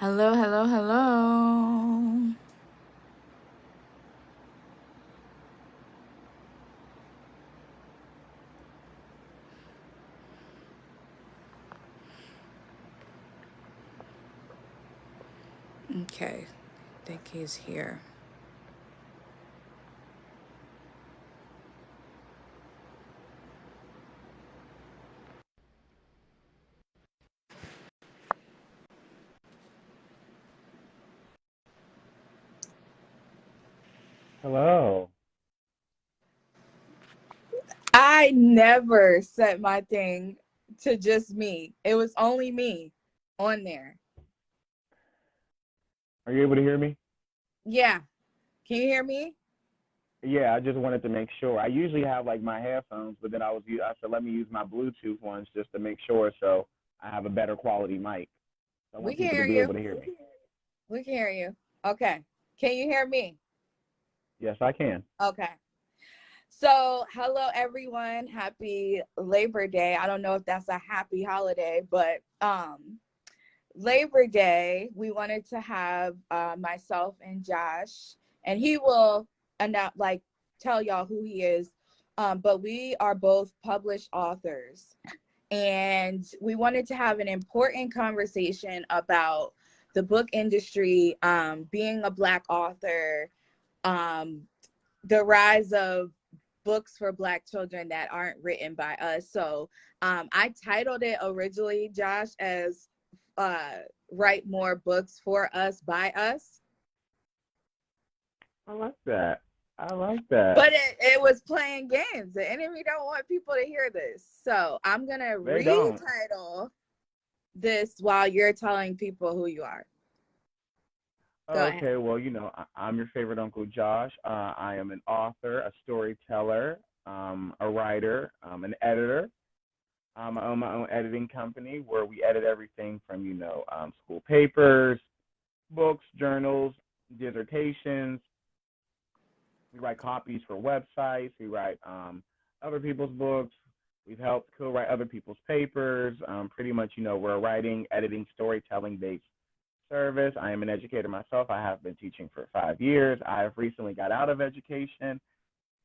Hello, hello, hello. Okay, I think he's here. Hello. I never set my thing to just me. It was only me on there. Are you able to hear me? Yeah. Can you hear me? Yeah, I just wanted to make sure. I usually have like my headphones, but then I said let me use my Bluetooth ones just to make sure so I have a better quality mic. So I We want can people to hear be able you. to hear me. We can hear you. Okay. Can you hear me? Yes, I can. Okay. So, hello everyone. Happy Labor Day. I don't know if that's a happy holiday, but Labor Day, we wanted to have myself and Josh, and he will announce, like, tell y'all who he is. But we are both published authors, and we wanted to have an important conversation about the book industry, being a Black author, um, the rise of books for Black children that aren't written by us. So I titled it originally, Josh, as uh, Write More Books for Us by Us. I like that. I like that. But it was playing games. The enemy don't want people to hear this. So I'm going to They don't. retitle this while you're telling people who you are. Go ahead. Okay, well, I'm your favorite Uncle Josh. I am an author, a storyteller, a writer, an editor. I own my own editing company where we edit everything from, school papers, books, journals, dissertations. We write copies for websites. We write other people's books. We've helped co-write other people's papers. Pretty much, we're a writing, editing, storytelling based service. I am an educator myself. I have been teaching for 5 years. I have recently got out of education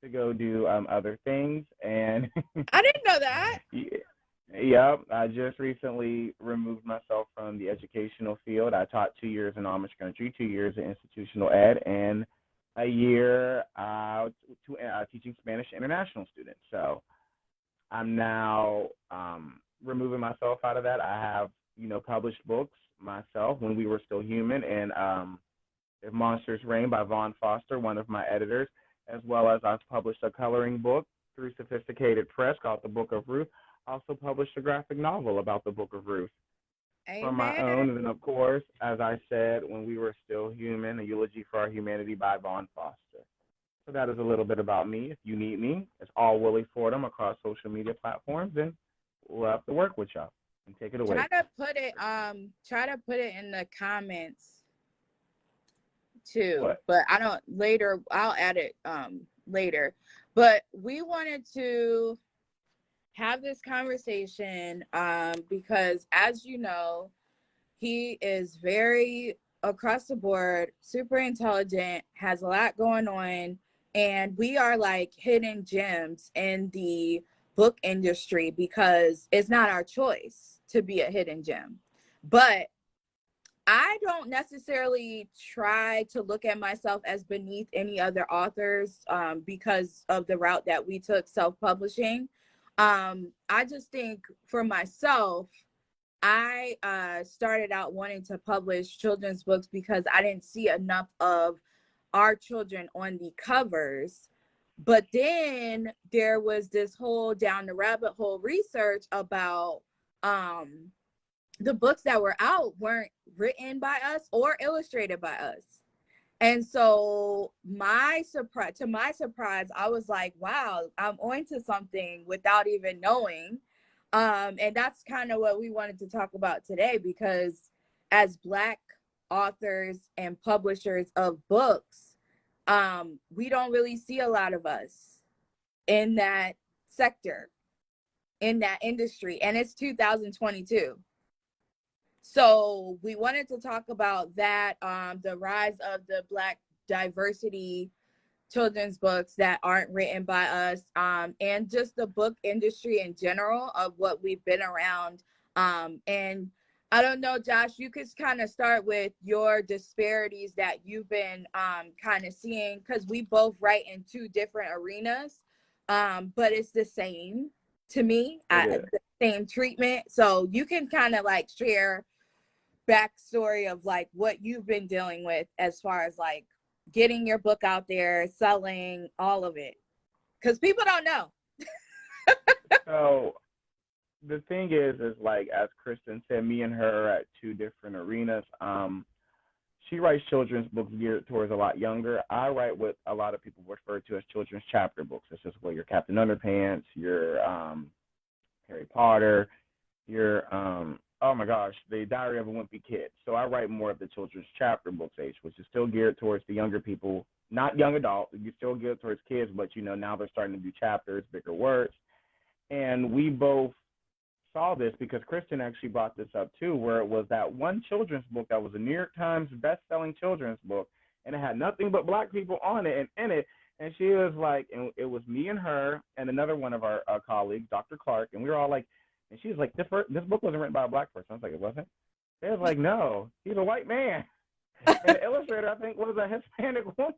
to go do other things, and I didn't know that. yep, I just recently removed myself from the educational field. I taught 2 years in Amish country, 2 years in institutional ed, and a year teaching Spanish to international students. So I'm now removing myself out of that. I have, published books myself when we were still human, and If Monsters Reign by Vaughn Foster, one of my editors, as well as I've published a coloring book through Sophisticated Press called The Book of Ruth. I also published a graphic novel about the Book of Ruth from my Amen. own. And then, of course, as I said, When We Were Still Human, a eulogy for our humanity by Vaughn Foster. So that is a little bit about me. If you need me, it's all Willie Fordham across social media platforms, and we'll have to work with y'all and take it away. Try to put it in the comments too, What? but I don't later. I'll add it later. But we wanted to have this conversation because, as you know, he is very across the board, super intelligent, has a lot going on, and we are like hidden gems in the book industry because it's not our choice to be a hidden gem. But I don't necessarily try to look at myself as beneath any other authors because of the route that we took, self-publishing. I just think for myself, I started out wanting to publish children's books because I didn't see enough of our children on the covers. But then there was this whole down the rabbit hole research about um, the books that were out weren't written by us or illustrated by us. And so to my surprise, I was like, wow, I'm onto something without even knowing. And that's kind of what we wanted to talk about today, because as Black authors and publishers of books, we don't really see a lot of us in that sector, in that industry. And it's 2022. So we wanted to talk about that, the rise of the Black diversity children's books that aren't written by us, and just the book industry in general of what we've been around. And I don't know, Josh, you could kind of start with your disparities that you've been kind of seeing, because we both write in two different arenas, but it's the same to me, the same treatment. So you can kind of like share backstory of like what you've been dealing with as far as like getting your book out there, selling, all of it, because people don't know. So the thing is like, as Kristen said, me and her are at two different arenas. She writes children's books geared towards a lot younger. I write what a lot of people refer to as children's chapter books. It's just where your Captain Underpants, your Harry Potter, your oh my gosh, the Diary of a Wimpy Kid. So I write more of the children's chapter books age, which is still geared towards the younger people, not young adults. You still geared towards kids, but now they're starting to do chapters, bigger words. And we both saw this because Kristen actually brought this up too, where it was that one children's book that was a New York Times best-selling children's book, and it had nothing but Black people on it and in it. And she was like, and it was me and her and another one of our colleagues, Dr. Clark, and we were all like, and she was like, this book wasn't written by a Black person. I was like, it wasn't? They was like, no, he's a white man. And the illustrator, I think, was a Hispanic woman.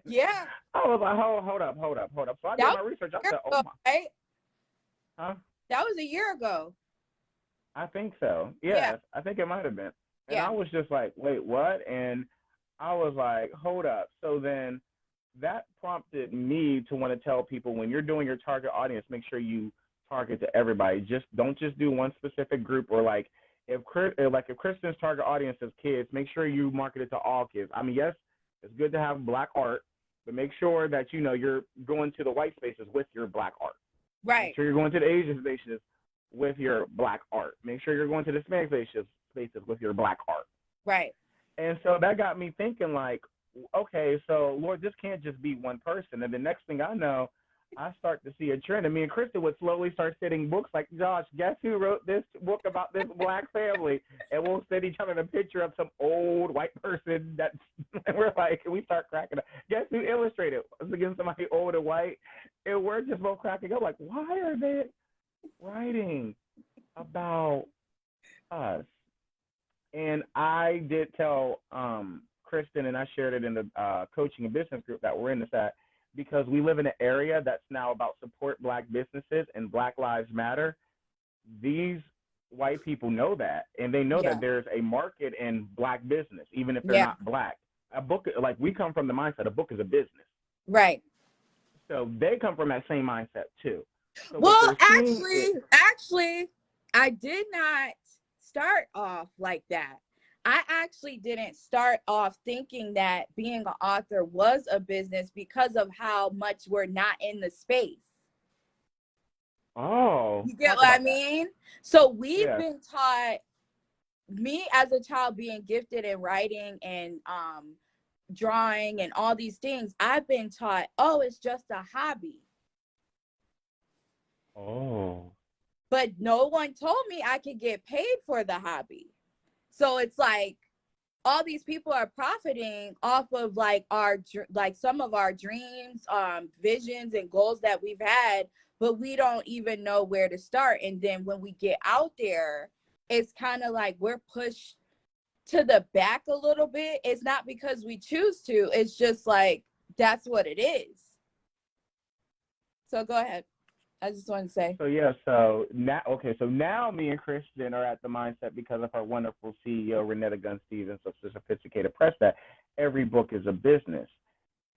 Yeah. I was like, hold up. So I did my research. I said, oh my. Right? Huh? That was a year ago. I think so. Yes, yeah. I think it might have been. And I was just like, wait, what? And I was like, hold up. So then that prompted me to want to tell people, when you're doing your target audience, make sure you target to everybody. Don't just do one specific group, or like if Kristen's target audience is kids, make sure you market it to all kids. I mean, yes, it's good to have Black art, but make sure that you're going to the white spaces with your Black art. Right. Make sure you're going to the Asian spaces with your Black art. Make sure you're going to the Hispanic spaces with your Black art. Right. And so that got me thinking, like, okay, so Lord, this can't just be one person. And the next thing I know, I start to see a trend. And me and Kristen would slowly start sending books like, Josh, guess who wrote this book about this Black family? And we'll send each other a picture of some old white person and we're like, and we start cracking up. Guess who illustrated? It's again somebody old and white. And we're just both cracking up like, why are they writing about us? And I did tell Kristen, and I shared it in the coaching and business group that we're in this at, because we live in an area that's now about support Black businesses and Black Lives Matter. These white people know that, and they know that there's a market in Black business, even if they're not Black. A book, like, we come from the mindset, a book is a business. Right. So they come from that same mindset too. So well, actually, I did not start off like that. I actually didn't start off thinking that being an author was a business because of how much we're not in the space. Oh. You get what I mean? So we've been taught, me as a child being gifted in writing and drawing and all these things, I've been taught, oh, it's just a hobby. Oh. But no one told me I could get paid for the hobby. So it's like all these people are profiting off of like some of our dreams, visions and goals that we've had, but we don't even know where to start. And then when we get out there, it's kind of like we're pushed to the back a little bit. It's not because we choose to, it's just like, that's what it is. So go ahead. I just want to say. So now me and Kristen are at the mindset, because of our wonderful CEO, Renetta Gunn Stevens of Sophisticated Press, that every book is a business.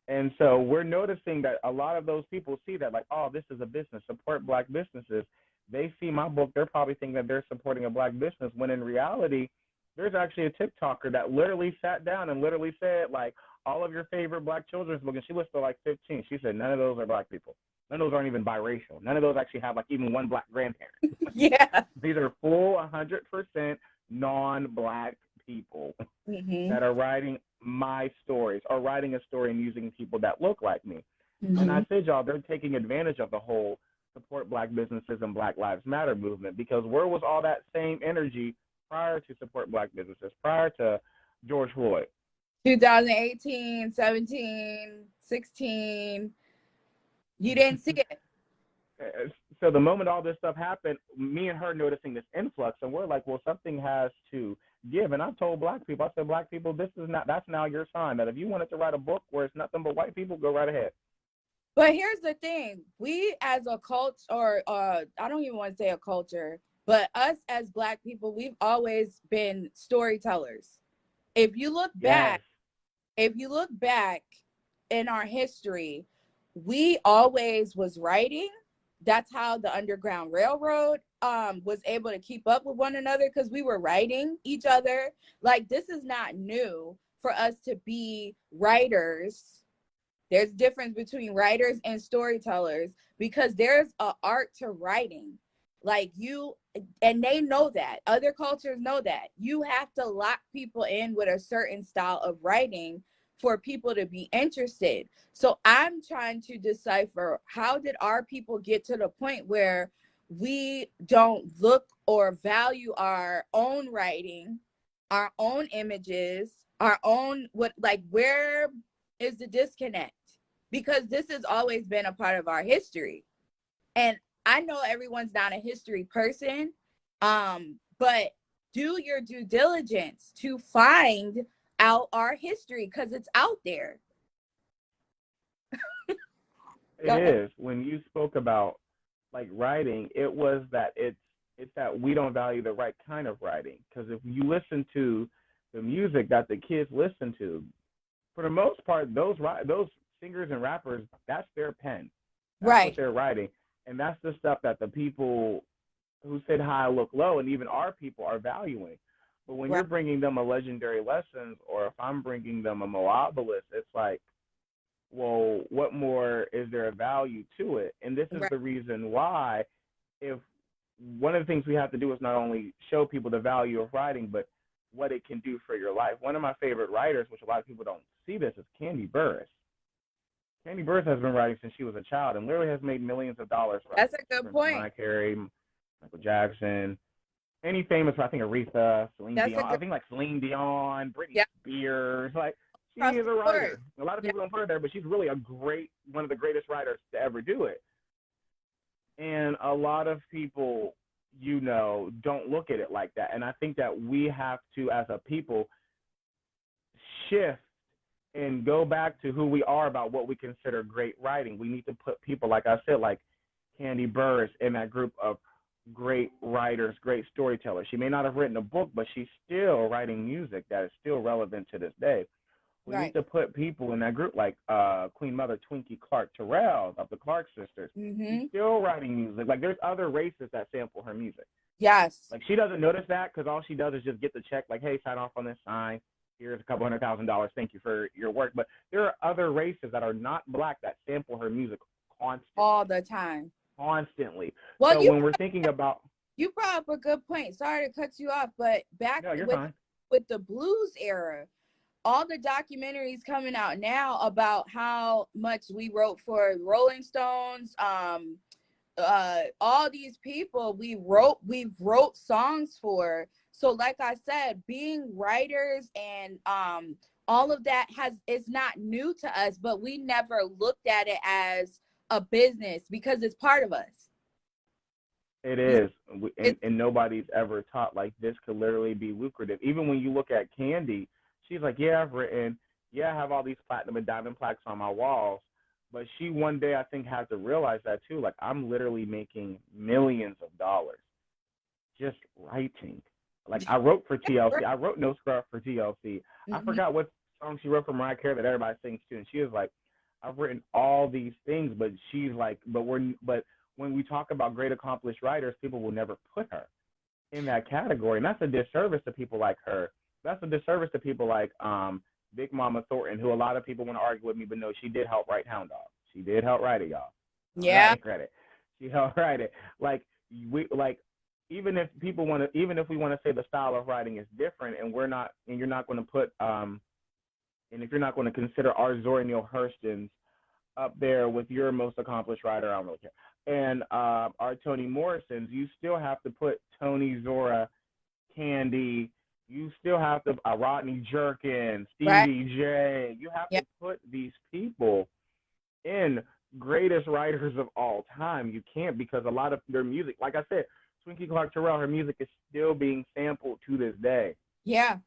And so we're noticing that a lot of those people see that, like, oh, this is a business, support Black businesses. They see my book, they're probably thinking that they're supporting a Black business, when in reality, there's actually a TikToker that literally sat down and literally said, like, all of your favorite Black children's books, and she listed like 15. She said, none of those are Black people. None of those aren't even biracial. None of those actually have like even one Black grandparent. Yeah. These are full 100% non-Black people that are writing my stories, or writing a story and using people that look like me. And I said, y'all, they're taking advantage of the whole support Black businesses and Black Lives Matter movement, because where was all that same energy prior to support Black businesses, prior to George Floyd? 2018, 17, 16. You didn't see it. So the moment all this stuff happened, me and her noticing this influx, and we're like, well, something has to give. And I told Black people, I said, Black people, that's now your sign that if you wanted to write a book where it's nothing but white people, go right ahead. But here's the thing. We as a culture, or I don't even want to say a culture, but us as Black people, we've always been storytellers. If you look back, Yes. in our history, we always was writing. That's how the Underground Railroad was able to keep up with one another, because we were writing each other. Like, this is not new for us to be writers. There's a difference between writers and storytellers, because there's an art to writing. Like, and they know that. Other cultures know that. You have to lock people in with a certain style of writing for people to be interested. So I'm trying to decipher, how did our people get to the point where we don't look or value our own writing, our own images, our own, where is the disconnect? Because this has always been a part of our history. And I know everyone's not a history person, but do your due diligence to find out our history, because it's out there. It is. When you spoke about like writing, it was that it's that we don't value the right kind of writing. Because if you listen to the music that the kids listen to, for the most part, those singers and rappers, that's their pen. That's right. What they're writing. And that's the stuff that the people who sit high look low, and even our people are valuing. But when you're bringing them a Legendary Lessons, or if I'm bringing them a Mo Obelisk, it's like, well, what more is there a value to it? And this is the reason why, if one of the things we have to do is not only show people the value of writing, but what it can do for your life. One of my favorite writers, which a lot of people don't see this, is Kandi Burruss. Kandi Burruss has been writing since she was a child and literally has made millions of dollars. That's a good point. Mariah Carey, Michael Jackson, any famous, I think Aretha, Celine Dion. I think like Celine Dion, Britney Spears. Like, she is a writer. A lot of people don't put her there, but she's really one of the greatest writers to ever do it. And a lot of people, don't look at it like that. And I think that we have to, as a people, shift and go back to who we are about what we consider great writing. We need to put people, like I said, like Kandi Burruss, in that group of great writers, great storytellers. She may not have written a book, but she's still writing music that is still relevant to this day. We need to put people in that group like Queen Mother Twinkie Clark Terrell of the Clark Sisters. She's still writing music. Like, there's other races that sample her music. Yes. Like, she doesn't notice that, because all she does is just get the check, like, hey, sign off on this sign. Here's a couple $100,000. Thank you for your work. But there are other races that are not Black that sample her music constantly. All the time. Constantly. Well, so when we're thinking about... You brought up a good point. Sorry to cut you off, but back with the blues era, all the documentaries coming out now about how much we wrote for Rolling Stones, all these people we've wrote songs for. So like I said, being writers and all of that is not new to us, but we never looked at it as a business because it's part of us. It is. And nobody's ever taught, like, this could literally be lucrative. Even when you look at Kandi, she's like, yeah, I've written, I have all these platinum and diamond plaques on my walls. But she one day, I think, had to realize that too. Like, I'm literally making millions of dollars just writing. Like, I wrote for TLC. I wrote No Scrub for TLC. I forgot what song she wrote for Mariah Carey that everybody sings to. And she was like, I've written all these things, but she's like, but when we talk about great accomplished writers, people will never put her in that category. And that's a disservice to people like her. That's a disservice to people like Big Mama Thornton, who a lot of people want to argue with me, but no, she did help write Hound Dog. She did help write it, y'all. Yeah. Credit. She helped write it. Even if we want to say the style of writing is different, and you're not going to put and if you're not going to consider our Zora Neale Hurston's up there with your most accomplished writer, I don't really care, and our Toni Morrison's, you still have to put Toni, Zora, Candy. You still have to Rodney Jerkins, Right. Stevie J. You have Yeah. to put these people in greatest writers of all time. You can't, because a lot of their music, like I said, Twinkie Clark Terrell, her music is still being sampled to this day. Yeah.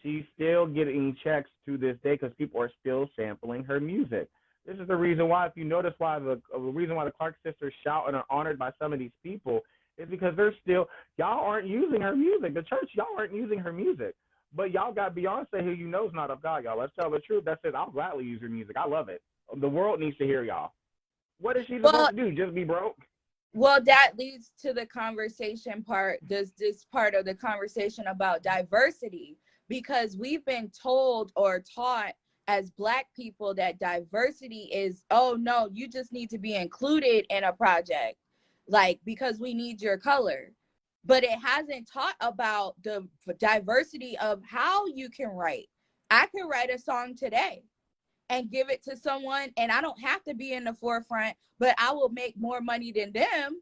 She's still getting checks to this day because people are still sampling her music. This is the reason why, if you notice why the reason why the Clark sisters shout and are honored by some of these people is because they're still, y'all aren't using her music. The church, y'all aren't using her music. But y'all got Beyonce, who you know is not of God, y'all. Let's tell the truth. That says, I'll gladly use her music. I love it. The world needs to hear y'all. What is she supposed to do? Just be broke? Well, that leads to the conversation part, this part of the conversation about diversity, because we've been told or taught as Black people that diversity is, oh no, you just need to be included in a project, like, because we need your color. But it hasn't taught about the diversity of how you can write. I can write a song today and give it to someone, and I don't have to be in the forefront, but I will make more money than them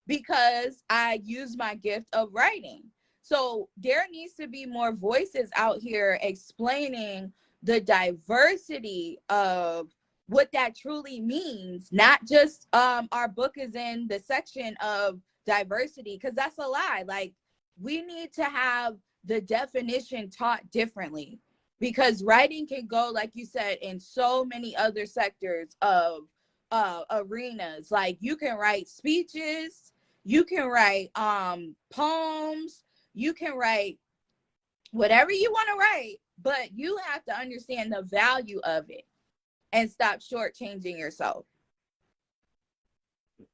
because I use my gift of writing. So there needs to be more voices out here explaining the diversity of what that truly means. Not just our book is in the section of diversity, because that's a lie. Like, we need to have the definition taught differently, because writing can go, like you said, in so many other sectors of arenas. Like, you can write speeches, you can write poems, you can write whatever you want to write, but you have to understand the value of it and stop shortchanging yourself.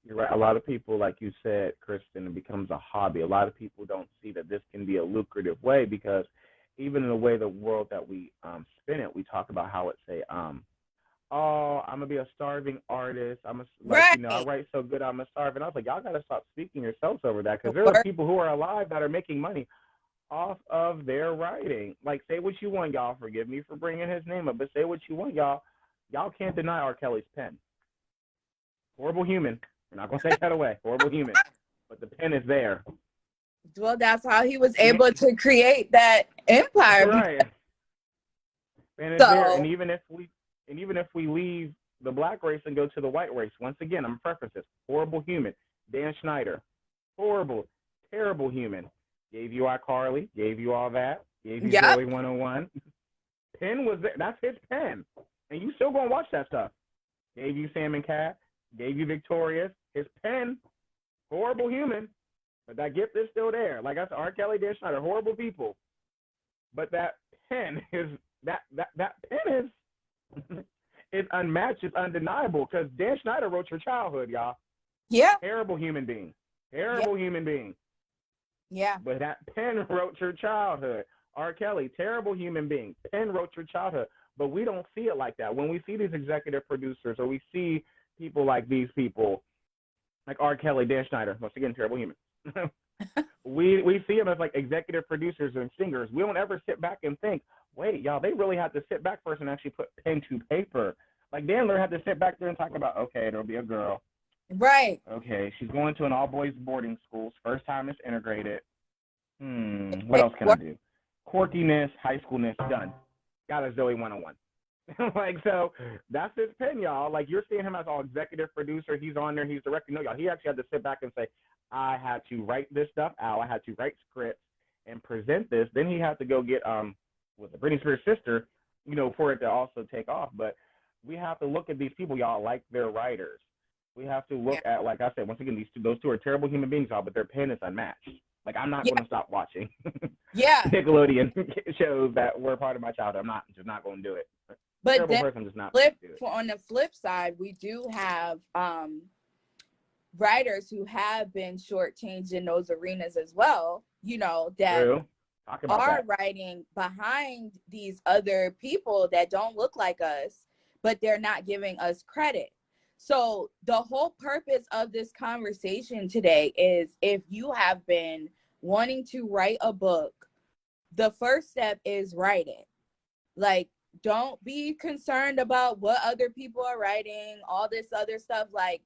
You're right. A lot of people, like you said, Kristen, it becomes a hobby. A lot of people don't see that this can be a lucrative way, because even in the way the world that we spin it, we talk about how it's oh, I'm gonna be a starving artist. I Right. write so good, I'm a starving. I was like, y'all gotta stop speaking yourselves over that, because there are people who are alive that are making money off of their writing. Like, say what you want, y'all. Forgive me for bringing his name up, but say what you want, y'all. Y'all can't deny R. Kelly's pen. Horrible human. We're not gonna take that away. Horrible human, but the pen is there. Well, that's how he was able to create that empire. Right. And it's there. So, And even if we leave the Black race and go to the white race, once again, I'm preface this. Horrible human. Dan Schneider. Horrible, terrible human. Gave you iCarly, gave you all that, gave you yep. Zoe 101. Pen was there. That's his pen. And you still gonna watch that stuff. Gave you Sam and Cat, gave you Victorious. His pen, horrible human. But that gift is still there. Like I said, R. Kelly, Dan Schneider, horrible people. But that pen is that pen is unmatched. It's undeniable, because Dan Schneider wrote your childhood, y'all. Yeah. Terrible human being. Terrible human being. Yeah. But that pen wrote your childhood. R. Kelly, terrible human being. Pen wrote your childhood. But we don't see it like that. When we see these executive producers, or we see people like these people, like R. Kelly, Dan Schneider, once again, terrible human. we see them as like executive producers and singers. We don't ever sit back and think, wait, y'all, they really have to sit back first and actually put pen to paper. Like, Dandler had to sit back there and talk about, okay, there'll be a girl. Right. Okay, she's going to an all-boys boarding school. First time it's integrated. What else can I do? Quirkiness, high schoolness, done. Got a Zoe 101. Like, so that's his pen, y'all. Like, you're seeing him as all executive producer. He's on there. He's directing. No, y'all. He actually had to sit back and say, I had to write this stuff out. I had to write scripts and present this. Then he had to go get with the Britney Spears sister, for it to also take off. But we have to look at these people, y'all, like they're writers. We have to look at, like I said, once again, those two are terrible human beings, y'all, but their pen is unmatched. Like, I'm not going to stop watching Nickelodeon shows that were part of my childhood. I'm just not going to do it. But then on the flip side, we do have writers who have been shortchanged in those arenas as well, that are writing behind these other people that don't look like us, but they're not giving us credit. So the whole purpose of this conversation today is, if you have been wanting to write a book, the first step is write it. Like, don't be concerned about what other people are writing, all this other stuff. Like,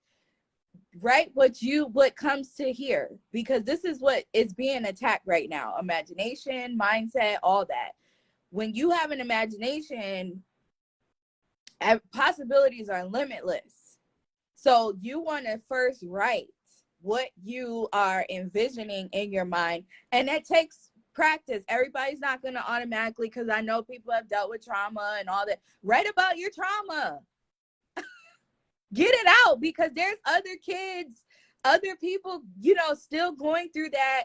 write what comes to here, because this is what is being attacked right now. Imagination, mindset, all that. When you have an imagination, possibilities are limitless. So you want to first write what you are envisioning in your mind, and that takes practice. Everybody's not going to automatically, because I know people have dealt with trauma and all that. Write about your trauma. Get it out, because there's other kids, other people, still going through that.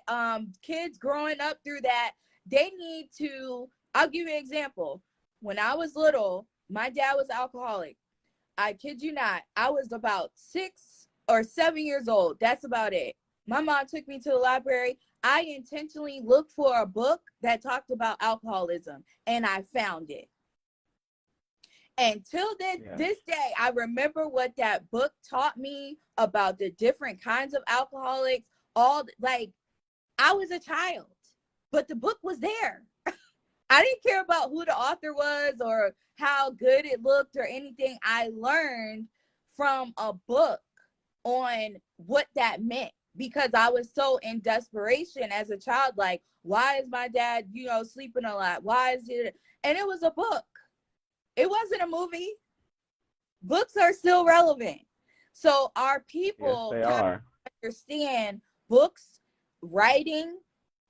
Kids growing up through that. They need to. I'll give you an example. When I was little, my dad was alcoholic. I kid you not. I was about 6 or 7 years old. That's about it. My mom took me to the library. I intentionally looked for a book that talked about alcoholism, and I found it. Until this day, I remember what that book taught me about the different kinds of alcoholics. I was a child, but the book was there. I didn't care about who the author was or how good it looked or anything. I learned from a book on what that meant, because I was so in desperation as a child. Like, why is my dad, sleeping a lot? Why is it? And it was a book. It wasn't a movie. Books are still relevant. So our people have to understand books, writing,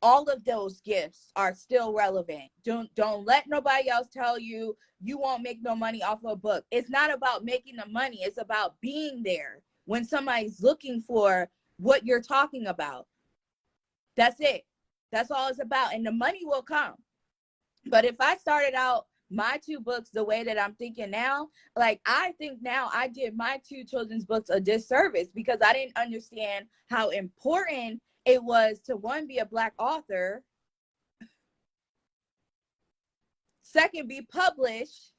all of those gifts are still relevant. Don't let nobody else tell you won't make no money off of a book. It's not about making the money. It's about being there when somebody's looking for what you're talking about. That's it. That's all it's about. And the money will come. But if I started out my 2 books the way that I'm thinking now, I think now I did my 2 children's books a disservice, because I didn't understand how important it was to, one, be a Black author, second, be published.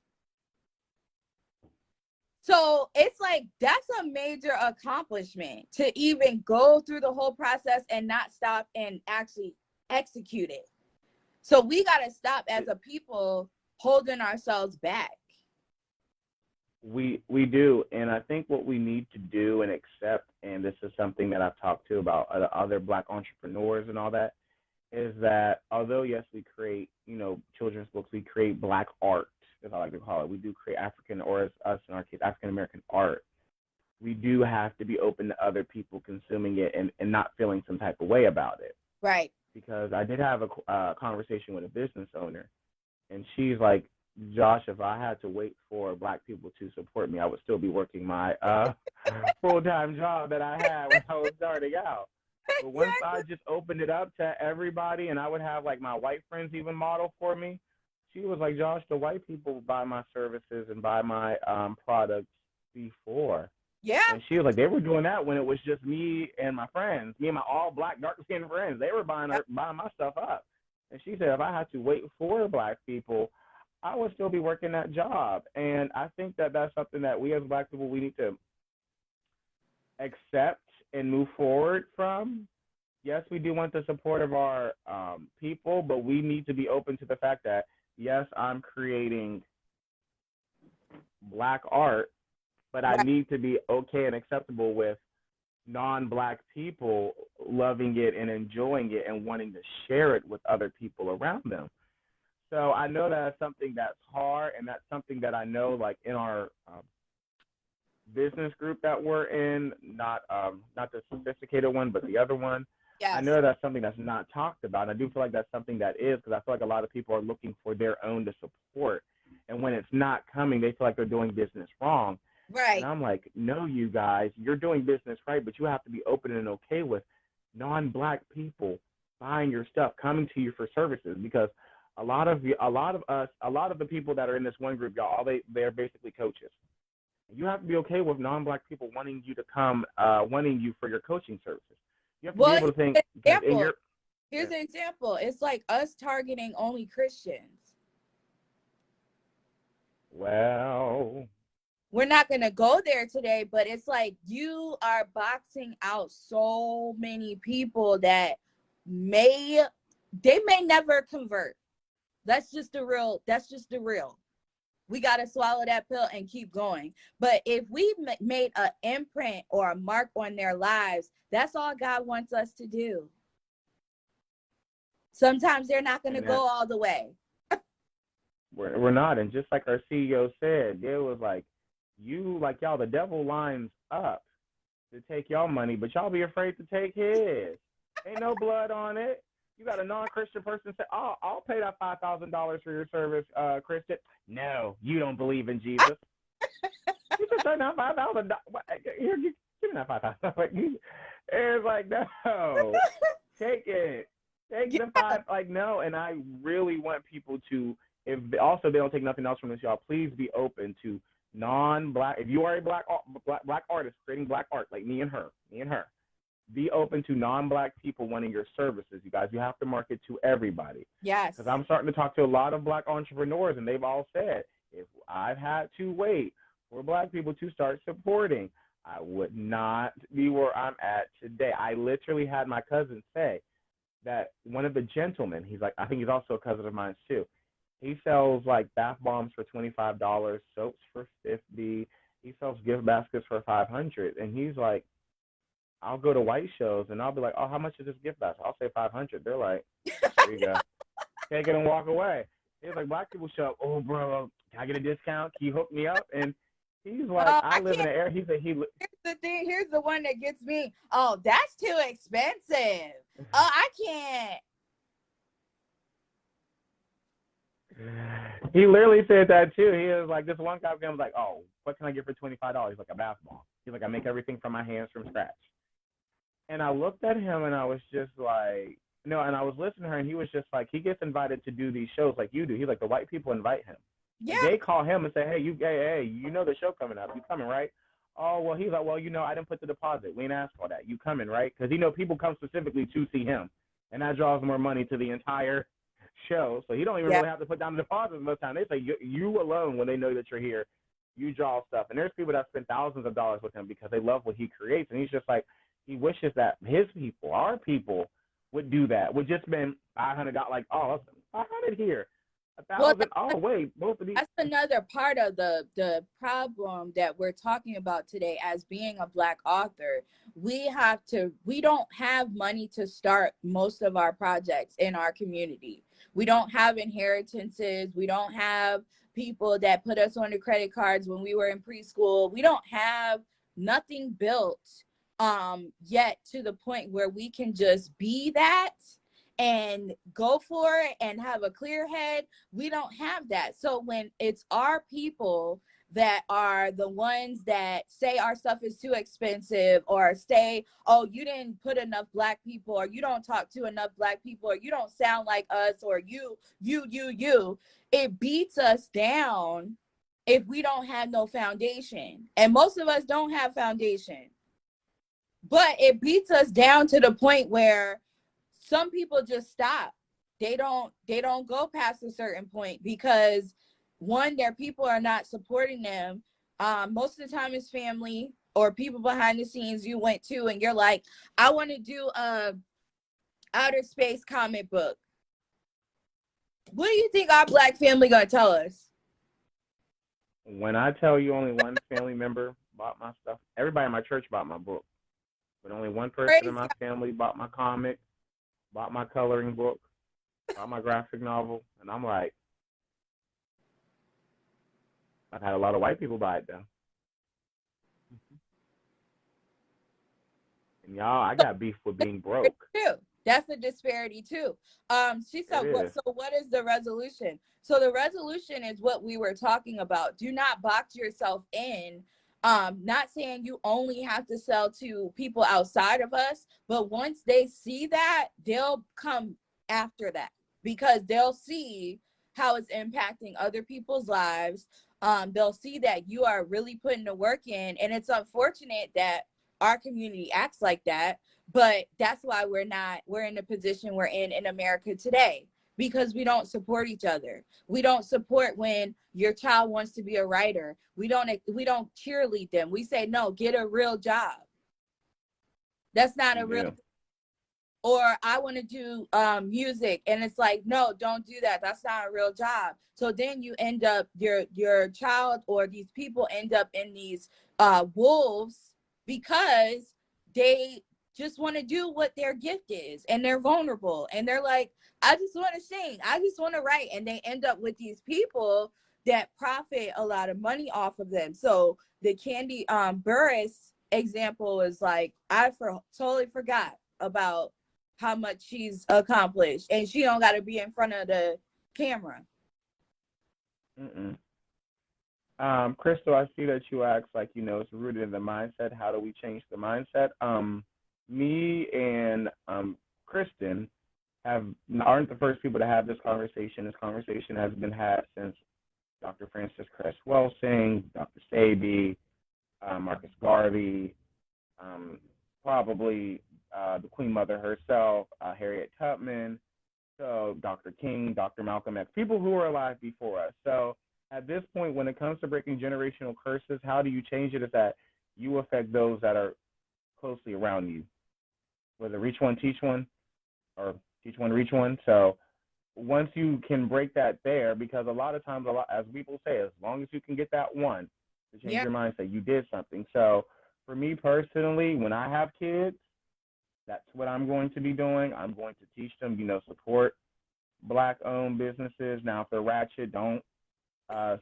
So it's that's a major accomplishment to even go through the whole process and not stop and actually execute it. So we got to stop as a people holding ourselves back. We do, and I think what we need to do and accept, and this is something that I've talked to about other Black entrepreneurs and all that, is that although yes, we create children's books, we create Black art, as I like to call it. We do create African, or as us in our case, African American art. We do have to be open to other people consuming it and not feeling some type of way about it. Right. Because I did have a conversation with a business owner, and she's like, Josh, if I had to wait for Black people to support me, I would still be working my full-time job that I had when I was starting out. But once I just opened it up to everybody, and I would have my white friends even model for me, she was like, Josh, the white people buy my services and buy my products before. Yeah. And she was like, they were doing that when it was just me and my friends, me and my all Black, dark-skinned friends. They were buying my stuff up. And she said, if I had to wait for Black people, I would still be working that job. And I think that that's something that we as Black people, we need to accept and move forward from. Yes, we do want the support of our people, but we need to be open to the fact that, yes, I'm creating Black art, but I need to be okay and acceptable with non-Black people loving it and enjoying it and wanting to share it with other people around them. So I know that's something that's hard, and that's something that I know, in our business group that we're in, not the sophisticated one, but the other one. Yes. I know that's something that's not talked about. And I do feel like that's something that is, because I feel like a lot of people are looking for their own to support. And when it's not coming, they feel like they're doing business wrong. Right. And I'm like, no, you guys, you're doing business right, but you have to be open and okay with non-Black people buying your stuff, coming to you for services, because a lot of the people that are in this one group, y'all, they're basically coaches. You have to be okay with non-Black people wanting you to come, wanting you for your coaching services. You have to be able to think. Here's an example. It's like us targeting only Christians. Well, we're not going to go there today, but it's like you are boxing out so many people that they may never convert. That's just the real. we got to swallow that pill and keep going. But if we made an imprint or a mark on their lives, that's all God wants us to do. Sometimes they're not going to go all the way. We're not. And just like our CEO said, it was like, y'all, the devil lines up to take y'all money, but y'all be afraid to take his. Ain't no blood on it. You got a non-Christian person say, "Oh, I'll pay that $5,000 for your service, Christian." No, you don't believe in Jesus. You just turn down $5,000. Here, give me that $5,000. It's like, no, take it. Take the five. Like, no. And I really want people to, if also they don't take nothing else from this, y'all, please be open to non-black. If you are a black artist creating black art, like me and her, be open to non-black people wanting your services. You guys, you have to market to everybody. Yes. Because I'm starting to talk to a lot of black entrepreneurs, and they've all said, if I've had to wait for black people to start supporting, I would not be where I'm at today. I literally had my cousin say that one of the gentlemen, he's like, I think he's also a cousin of mine too. He sells like bath bombs for $25, soaps for $50. He sells gift baskets for $500, and he's like, I'll go to white shows and I'll be like, oh, how much is this gift basket? I'll say $500. They're like, there you go, take it and walk away. He's like, black people show up, oh, bro, can I get a discount? Can you hook me up? And he's like, I live in the area. He said here's the thing. Here's the one that gets me. Oh, that's too expensive. Oh, I can't. He literally said that too. He was like, this one guy was like, oh, what can I get for $25? He's like, a bath bomb. He's like, I make everything from my hands from scratch. And I looked at him and I was just like, no, and I was listening to her and he was just like, he gets invited to do these shows like you do. He's like, the white people invite him. Yeah. And they call him and say, hey, you know the show coming up. You coming, right? Oh, well, he's like, well, I didn't put the deposit. We ain't asked for that. You coming, right? Because, people come specifically to see him. And that draws more money to the entire show. So he don't even really have to put down the deposit most of the time. They say, you alone, when they know that you're here, you draw stuff. And there's people that spend thousands of dollars with him because they love what he creates. And he's just like, he wishes that his people, our people, would do that. Would just been $500, like, oh, $500 here, $1,000. Oh, wait, both of these. That's another part of the problem that we're talking about today. As being a black author, we don't have money to start most of our projects in our community. We don't have inheritances. We don't have people that put us on the credit cards when we were in preschool. We don't have nothing built yet to the point where we can just be that and go for it and have a clear head. We don't have that. So when it's our people that are the ones that say our stuff is too expensive, or say, oh, you didn't put enough black people, or you don't talk to enough black people, or you don't sound like us, or you, it beats us down if we don't have no foundation. And most of us don't have foundation. But it beats us down to the point where some people just stop. They don't go past a certain point because, one, their people are not supporting them. Most of the time it's family or people behind the scenes you went to and you're like, I want to do a outer space comic book. What do you think our black family gonna tell us? When I tell you only one family member bought my stuff, everybody in my church bought my book. But only one person in my family bought my comic, bought my coloring book, bought my graphic novel. And I'm like, I've had a lot of white people buy it, though. And y'all, I got beef with being broke. That's a disparity, too. She said, so what is the resolution? So the resolution is what we were talking about. Do not box yourself in. Not saying you only have to sell to people outside of us, but once they see that, they'll come after that because they'll see how it's impacting other people's lives. They'll see that you are really putting the work in, and it's unfortunate that our community acts like that, but that's why we're in the position we're in America today. Because we don't support each other. We don't support when your child wants to be a writer. We don't cheerlead them. We say, no, get a real job. That's not a real. or I want to do music, and it's like, no, don't do that. That's not a real job. So then you end up, your child or these people end up in these wolves because they just want to do what their gift is, and they're vulnerable, and they're like, I just want to sing, I just want to write, and they end up with these people that profit a lot of money off of them. So the Candy Burris example is like, totally forgot about how much she's accomplished, and she don't got to be in front of the camera. Crystal, I see that you asked, like, it's rooted in the mindset. How do we change the mindset? Me and Kristen aren't the first people to have this conversation. This conversation has been had since Dr. Frances Cress Welsing, Dr. Sebi, Marcus Garvey, probably the Queen Mother herself, Harriet Tubman, so Dr. King, Dr. Malcolm X, people who were alive before us. So at this point, when it comes to breaking generational curses, how do you change it? Is that you affect those that are closely around you, whether reach one, teach one, or teach one, reach one. So once you can break that there, because a lot of times, as people say, as long as you can get that one to change your mindset, you did something. So for me personally, when I have kids, that's what I'm going to be doing. I'm going to teach them, support Black-owned businesses. Now, if they're ratchet, don't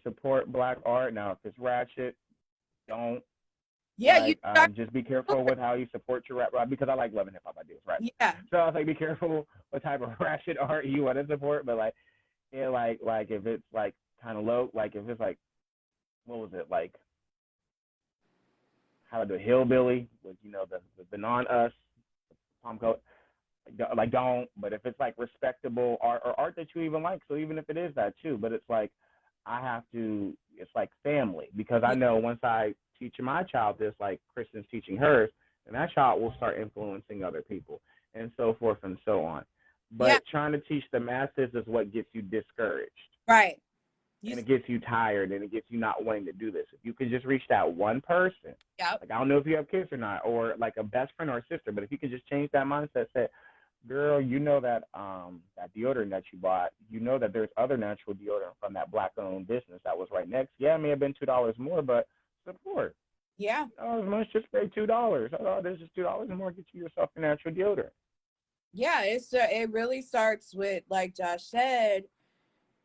support Black art. Now, if it's ratchet, don't. Yeah, just be careful with how you support your rap, because I like Love and Hip Hop. I do, right? Yeah. So I was like, be careful what type of ratchet art you want to support. But like if it's like kind of low, like if it's like, what was it, like how to do a hillbilly with the non-us palm coat, like don't. But if it's like respectable art or art that you even like, so even if it is that too, but it's like it's like family, because I know once I teach my child this, like Kristen's teaching hers, and that child will start influencing other people, and so forth and so on. But trying to teach the masses is what gets you discouraged. Right. And it gets you tired, and it gets you not wanting to do this. If you can just reach that one person, like I don't know if you have kids or not, or like a best friend or a sister, but if you can just change that mindset, say, girl, that that deodorant that you bought, that there's other natural deodorant from that Black-owned business that was right next. Yeah, it may have been $2 more, but support. Yeah. Oh, as much just pay $2. Oh, there's just $2 more. Get you yourself a natural deodorant. Yeah, it really starts with, like Josh said.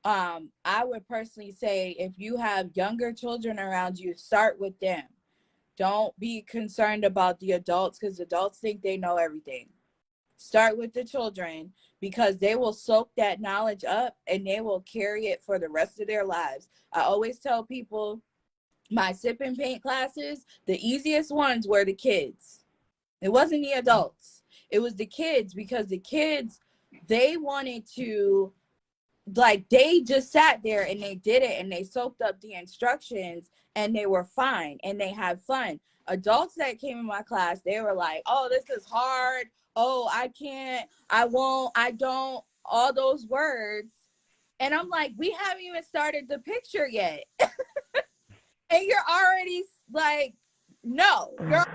I would personally say, if you have younger children around you, start with them. Don't be concerned about the adults, because adults think they know everything. Start with the children, because they will soak that knowledge up and they will carry it for the rest of their lives. I always tell people, my sip and paint classes, the easiest ones were the kids. It wasn't the adults. It was the kids, because the kids, they wanted to, like, they just sat there and they did it, and they soaked up the instructions, and they were fine, and they had fun. Adults that came in my class, they were like, oh, this is hard. Oh, I can't, I won't, I don't, all those words. And I'm like, we haven't even started the picture yet. And you're already like, no. You're like,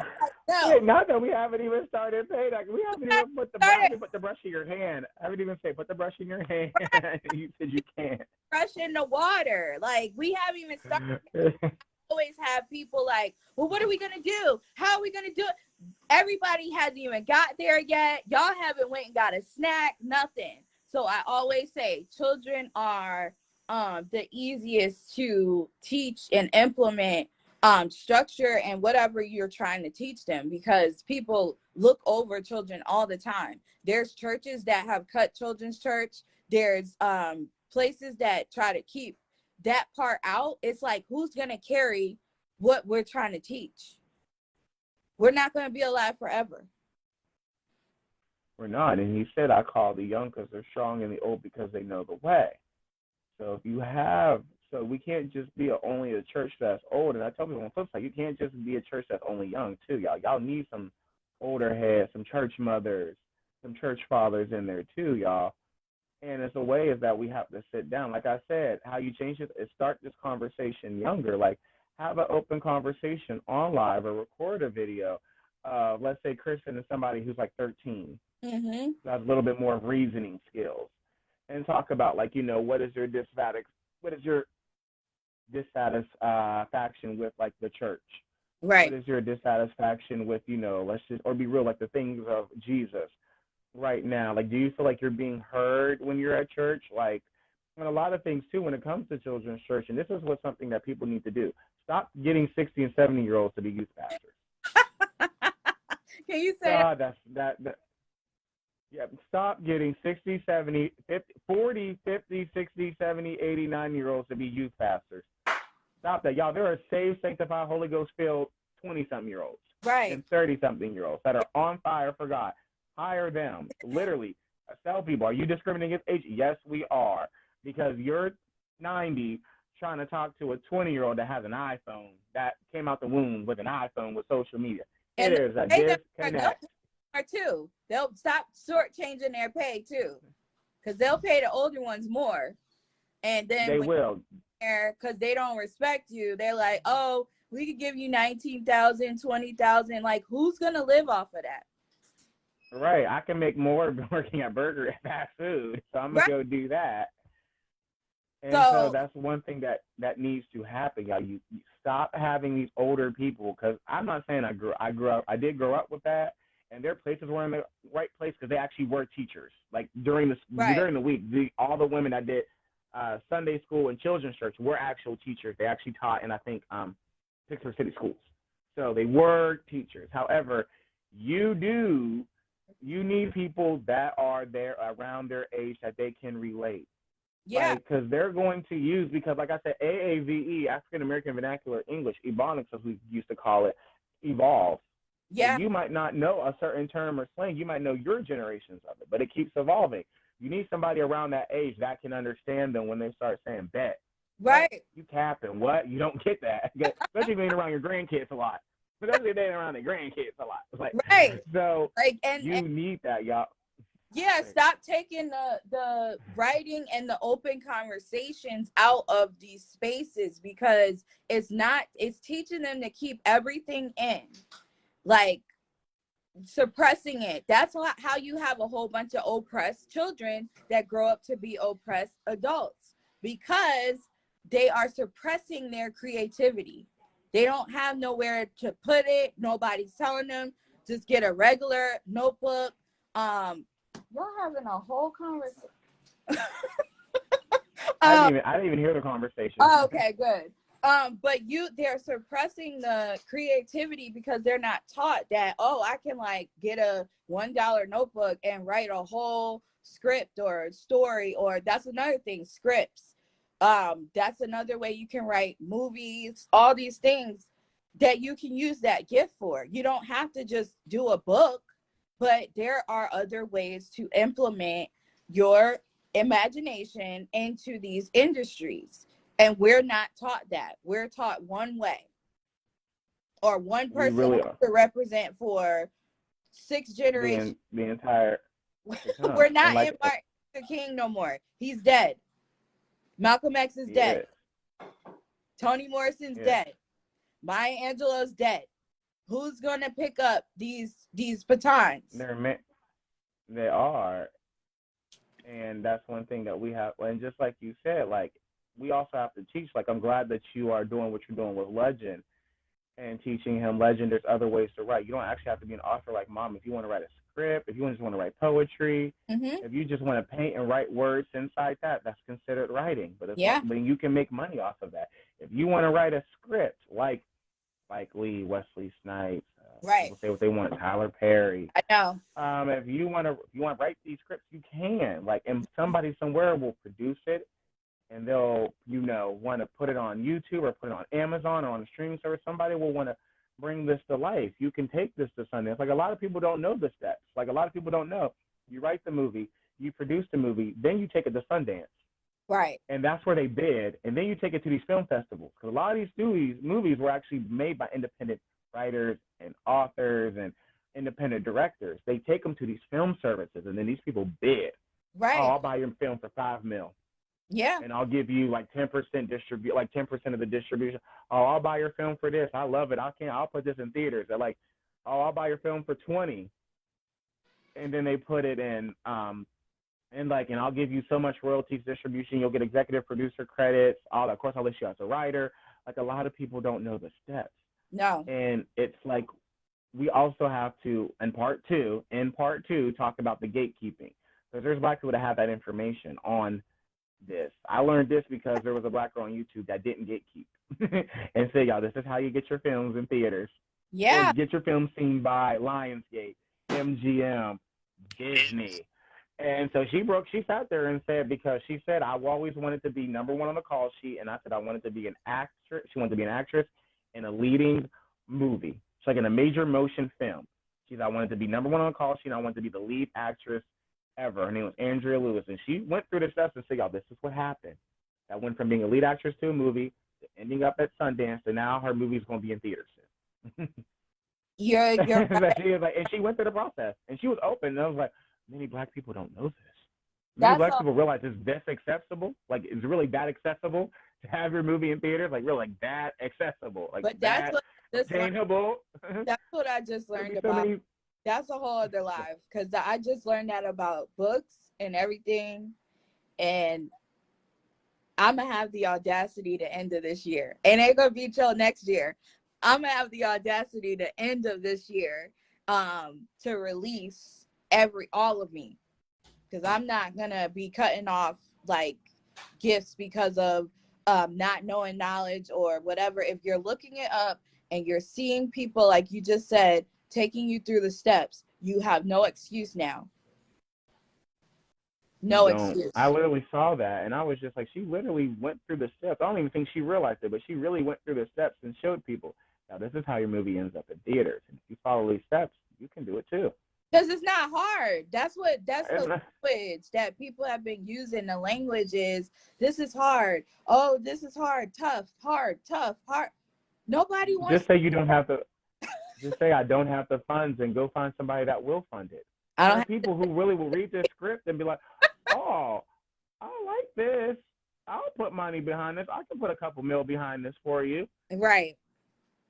no. Wait, not that we haven't even started paying. Like, we haven't even put the brush in your hand. I haven't even said put the brush in your hand. You said you can't. Brush in the water. Like, we haven't even started. I always have people like, well, what are we gonna do? How are we gonna do it? Everybody hasn't even got there yet. Y'all haven't went and got a snack, nothing. So I always say children are the easiest to teach and implement structure and whatever you're trying to teach them, because people look over children all the time. There's churches that have cut children's church. There's places that try to keep that part out. It's like, who's going to carry what we're trying to teach? We're not going to be alive forever. We're not. And he said, I call the young because they're strong, and the old because they know the way. So if you have, so we can't just be only a church that's old. And I tell people on the flip side, you can't just be a church that's only young too, y'all. Y'all need some older heads, some church mothers, some church fathers in there too, y'all. And it's a way is that we have to sit down. Like I said, how you change it is start this conversation younger. Like, have an open conversation on live or record a video. Let's say Kristen is somebody who's like 13 Mm-hmm. That's a little bit more of reasoning skills. And talk about, like, what is your dissatisfaction with, like, the church? What Right. is your dissatisfaction with, let's just, or be real, like the things of Jesus right now? Like, do you feel like you're being heard when you're at church? Like, and a lot of things too when it comes to children's church, and this is what something that people need to do. Stop getting 60 and 70-year-olds to be youth pastors. Can you say that? God, that yeah, stop getting 60, 70, 50, 40, 50, 60, 70, 89-year-olds to be youth pastors. Stop that. Y'all, there are saved, sanctified, Holy Ghost filled 20-something-year-olds Right. and 30-something-year-olds that are on fire for God. Hire them. Literally. Tell people, are you discriminating against age? Yes, we are. Because you're 90 trying to talk to a 20-year-old that has an iPhone, that came out the womb with an iPhone with social media. It And is a they'll disconnect. pay too. They'll stop shortchanging their pay too, because they'll pay the older ones more. And then They when will. because they don't respect you, they're like, oh, we could give you 19,000, 20,000. Like, who's gonna live off of that? Right. I can make more working at Burger at fast food, so I'm gonna Right. go do that. And so So that's one thing that needs to happen, y'all. You stop having these older people, because I'm not saying I did grow up with that, and their places were in the right place because they actually were teachers. Like during right. the week, all the women that did Sunday school and children's church were actual teachers. They actually taught in, I think, Pittsburgh City schools, so they were teachers. However, you need people that are there around their age that they can relate. Yeah. Like, because they're going to use, because like I said, AAVE, African American Vernacular English, Ebonics as we used to call it, evolves. So Yeah. you might not know a certain term or slang. You might know your generations of it, but it keeps evolving. You need somebody around that age that can understand them when they start saying bet. What? Right. You capping. What? You don't get that. Especially being around your grandkids a lot. Especially being around their grandkids a lot. Like, Right. so Like, and you need that, y'all. yeah, stop taking the writing and the open conversations out of these spaces, because it's teaching them to keep everything in, like suppressing it. That's how you have a whole bunch of oppressed children that grow up to be oppressed adults, because they are suppressing their creativity. They don't have nowhere to put it. Nobody's telling them, just get a regular notebook. Y'all having a whole conversation. I didn't even hear the conversation. Okay, good. But they're suppressing the creativity because they're not taught that, oh, I can like get a $1 notebook and write a whole script or story, or that's another thing, scripts. That's another way you can write movies, all these things that you can use that gift for. You don't have to just do a book, but there are other ways to implement your imagination into these industries. And we're not taught that. We're taught one way, or one We person really has are. to represent for 6 generations. The entire to We're come. And not in like, Martin Luther King no more. He's dead. Malcolm X is yeah, dead. Toni Morrison's yeah. dead. Maya Angelou's dead. Who's gonna pick up these batons? They are. And that's one thing that we have. And just like you said, like, we also have to teach. Like, I'm glad that you are doing what you're doing with Legend and teaching him Legend. There's other ways to write. You don't actually have to be an author like Mom. If you want to write a script, if you just want to write poetry, if you just want to paint and write words inside that, that's considered writing. But but you can make money off of that. If you want to write a script like Lee, Wesley Snipes, Right. people say what they want, Tyler Perry. I know. If you want to write these scripts, you can. Like, and somebody somewhere will produce it, and they'll want to put it on YouTube or put it on Amazon or on a streaming service. Somebody will want to bring this to life. You can take this to Sundance. Like, a lot of people don't know the steps. Like, a lot of people don't know. You write the movie, you produce the movie, then you take it to Sundance. Right. And that's where they bid. And then you take it to these film festivals. Because a lot of these movies were actually made by independent writers and authors and independent directors. They take them to these film services, and then these people bid. Right. Oh, I'll buy your film for $5 million. Yeah. And I'll give you like 10% like 10% of the distribution. Oh, I'll buy your film for this. I love it. I'll put this in theaters. They're like, oh, I'll buy your film for 20. and then they put it in and like, and I'll give you so much royalties distribution, you'll get executive producer credits, all that. Of course, I'll list you as a writer. Like, a lot of people don't know the steps. No. And it's like, we also have to, in part two, talk about the gatekeeping. Because there's Black people that have that information on this. I learned this because there was a Black girl on YouTube that didn't gatekeep and said, y'all, this is how you get your films in theaters. Yeah. Or get your film seen by Lionsgate, MGM, Disney. And so she sat there and said, because she said, I've always wanted to be number one on the call sheet. And I said, I wanted to be an actress. She wanted to be an actress in a leading movie. It's like in a major motion film. She said, I wanted to be number one on the call sheet. And I wanted to be the lead actress ever. Her name was Andrea Lewis. And she went through the steps and said, y'all, this is what happened. That went from being a lead actress to a movie to ending up at Sundance. And now her movie is going to be in theaters soon. You're right. She was like, and she went through the process. And she was open. And I was like, many Black people don't know this. Many Black people realize it's this accessible. Like, it's really that accessible to have your movie in theaters. Like, really, like that accessible. Like, but that's what attainable. That's what I just learned about. That's a whole other life, because I just learned that about books and everything. And I'm going to have the audacity to end of this year. And ain't going to be till next year. I'm going to have the audacity to end of this year to release all of me, because I'm not gonna be cutting off like gifts because of not knowing knowledge or whatever. If you're looking it up and you're seeing people, like you just said, taking you through the steps, you have no excuse now. No excuse. I literally saw that and I was just like, she literally went through the steps. I don't even think she realized it, but she really went through the steps and showed people, now this is how your movie ends up in theaters. And if you follow these steps, you can do it too. Because it's not hard. That's the language that people have been using. The language is, this is hard. Oh, this is hard, tough, hard, tough, hard. Nobody wants. Just say you don't have to. Just say I don't have the funds, and go find somebody that will fund it. I don't have people who really will read this script and be like, oh, I like this. I'll put money behind this. I can put a couple mil behind this for you. Right.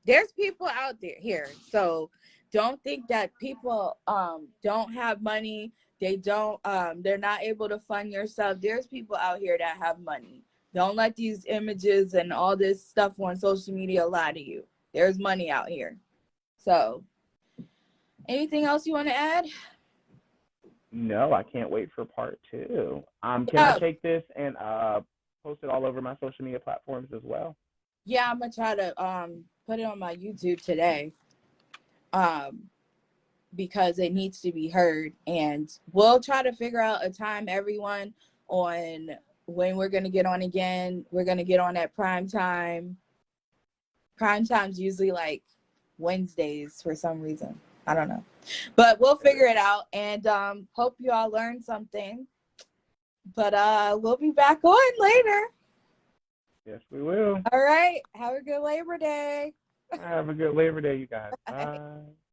There's people out there here. So don't think that people don't have money. They're not able to fund yourself. There's people out here that have money. Don't let these images and all this stuff on social media lie to you. There's money out here. So anything else you want to add? No, I can't wait for part 2. Can I take this and post it all over my social media platforms as well? Yeah, I'm gonna try to put it on my YouTube today. Because it needs to be heard, and we'll try to figure out a time, everyone, on when we're going to get on again. We're going to get on at prime time. Prime time's usually like Wednesdays for some reason. I don't know, but we'll figure it out, and hope you all learned something. But we'll be back on later. Yes, we will. All right. Have a good Labor Day. Have a good Labor Day, you guys. Bye.